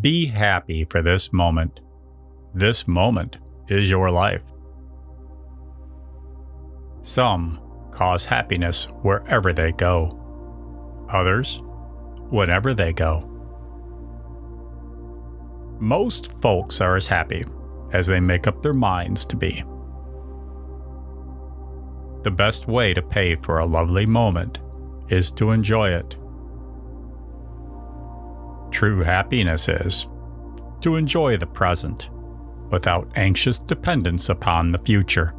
Be happy for this moment. This moment is your life. Some cause happiness wherever they go. Others, whenever they go. Most folks are as happy as they make up their minds to be. The best way to pay for a lovely moment is to enjoy it. True happiness is to enjoy the present without anxious dependence upon the future.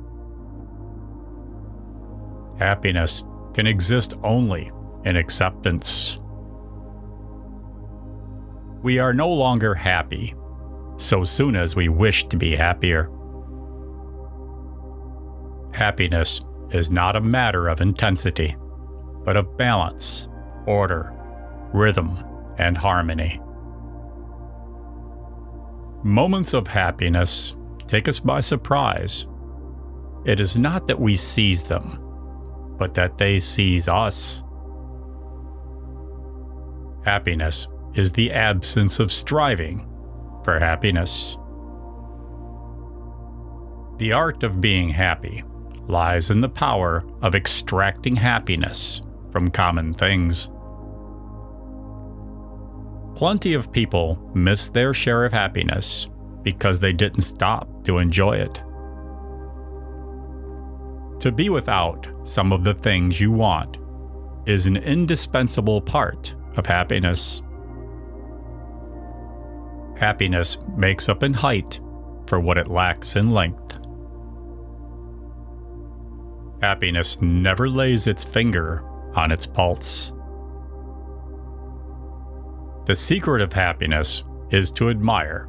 Happiness can exist only in acceptance. We are no longer happy so soon as we wish to be happier. Happiness is not a matter of intensity, but of balance, order, rhythm, and harmony. Moments of happiness take us by surprise. It is not that we seize them, but that they seize us. Happiness is the absence of striving for happiness. The art of being happy lies in the power of extracting happiness from common things. Plenty of people miss their share of happiness because they didn't stop to enjoy it. To be without some of the things you want is an indispensable part of happiness. Happiness makes up in height for what it lacks in length. Happiness never lays its finger on its pulse. The secret of happiness is to admire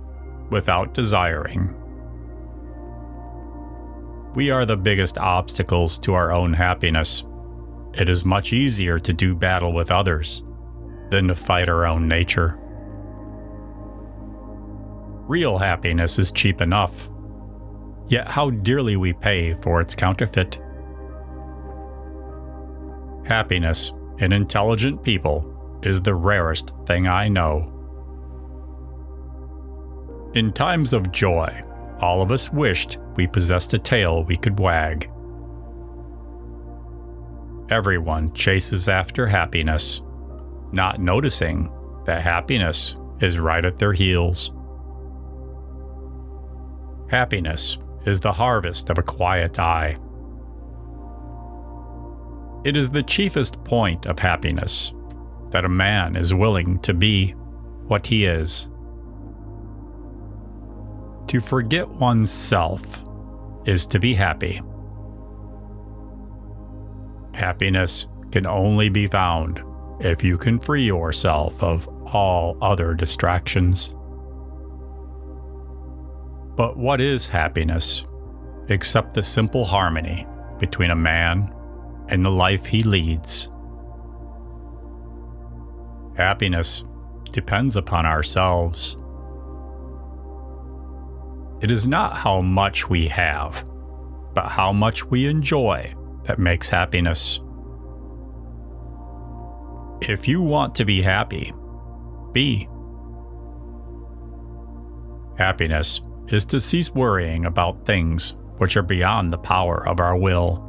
without desiring. We are the biggest obstacles to our own happiness. It is much easier to do battle with others than to fight our own nature. Real happiness is cheap enough, yet how dearly we pay for its counterfeit. Happiness in intelligent people is the rarest thing I know. In times of joy, all of us wished we possessed a tail we could wag. Everyone chases after happiness, not noticing that happiness is right at their heels. Happiness is the harvest of a quiet eye. It is the chiefest point of happiness that a man is willing to be what he is. To forget oneself is to be happy. Happiness can only be found if you can free yourself of all other distractions. But what is happiness except the simple harmony between a man and the life he leads? Happiness depends upon ourselves. It is not how much we have, but how much we enjoy that makes happiness. If you want to be happy, be. Happiness is to cease worrying about things which are beyond the power of our will.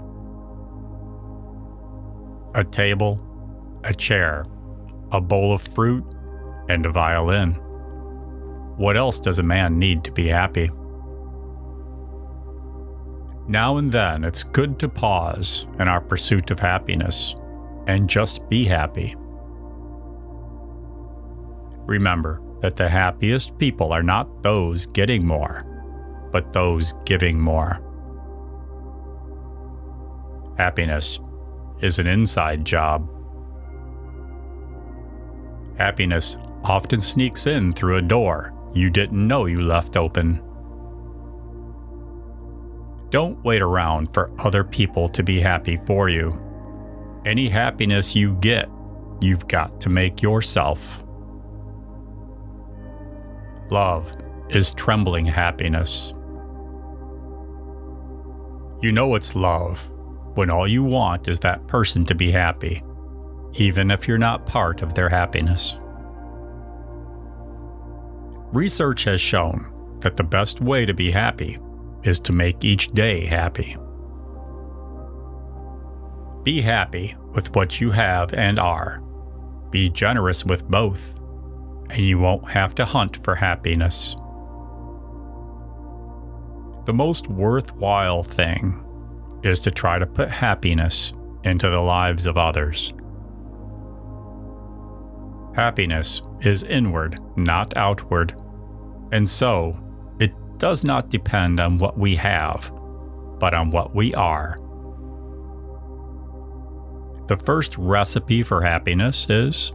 A table, a chair, a bowl of fruit, and a violin. What else does a man need to be happy? Now and then it's good to pause in our pursuit of happiness and just be happy. Remember that the happiest people are not those getting more, but those giving more. Happiness is an inside job. Happiness often sneaks in through a door you didn't know you left open. Don't wait around for other people to be happy for you. Any happiness you get, you've got to make yourself. Love is trembling happiness. You know it's love when all you want is that person to be happy, even if you're not part of their happiness. Research has shown that the best way to be happy is to make each day happy. Be happy with what you have and are. Be generous with both, and you won't have to hunt for happiness. The most worthwhile thing is to try to put happiness into the lives of others. Happiness is inward, not outward, and so it does not depend on what we have, but on what we are. The first recipe for happiness is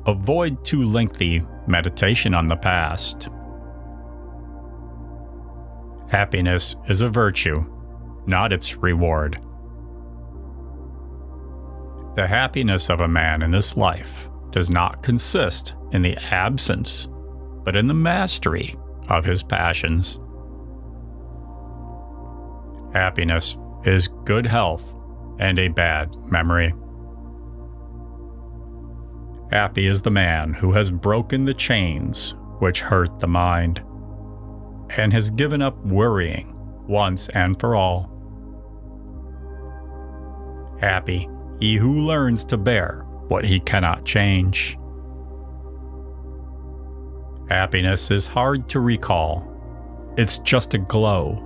avoid too lengthy meditation on the past. Happiness is a virtue, not its reward. The happiness of a man in this life does not consist in the absence, but in the mastery of his passions. Happiness is good health and a bad memory. Happy is the man who has broken the chains which hurt the mind, and has given up worrying once and for all. Happy he who learns to bear what he cannot change. Happiness is hard to recall. It's just a glow.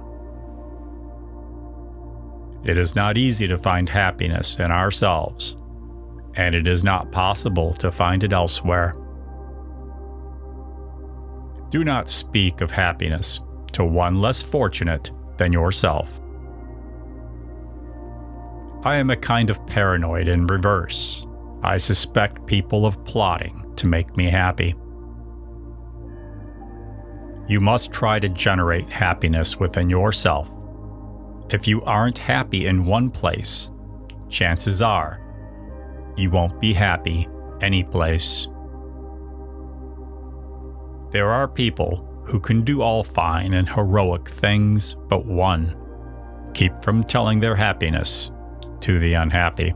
It is not easy to find happiness in ourselves, and it is not possible to find it elsewhere. Do not speak of happiness to one less fortunate than yourself. I am a kind of paranoid in reverse. I suspect people of plotting to make me happy. You must try to generate happiness within yourself. If you aren't happy in one place, chances are you won't be happy any place. There are people who can do all fine and heroic things but one: keep from telling their happiness to the unhappy.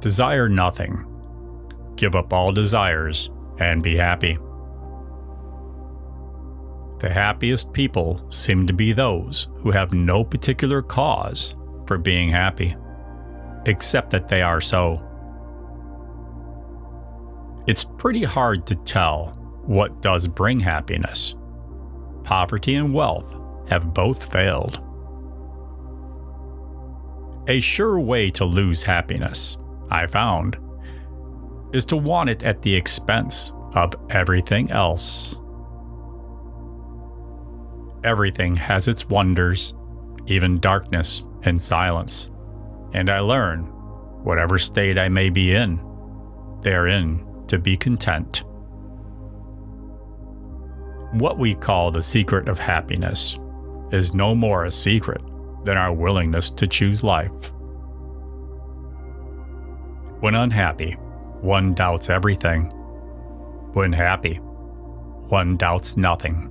Desire nothing. Give up all desires and be happy. The happiest people seem to be those who have no particular cause for being happy, except that they are so. It's pretty hard to tell what does bring happiness. Poverty and wealth have both failed. A sure way to lose happiness, I found, is to want it at the expense of everything else. Everything has its wonders, even darkness and silence, and I learn, whatever state I may be in, therein to be content. What we call the secret of happiness is no more a secret than our willingness to choose life. When unhappy, one doubts everything. When happy, one doubts nothing.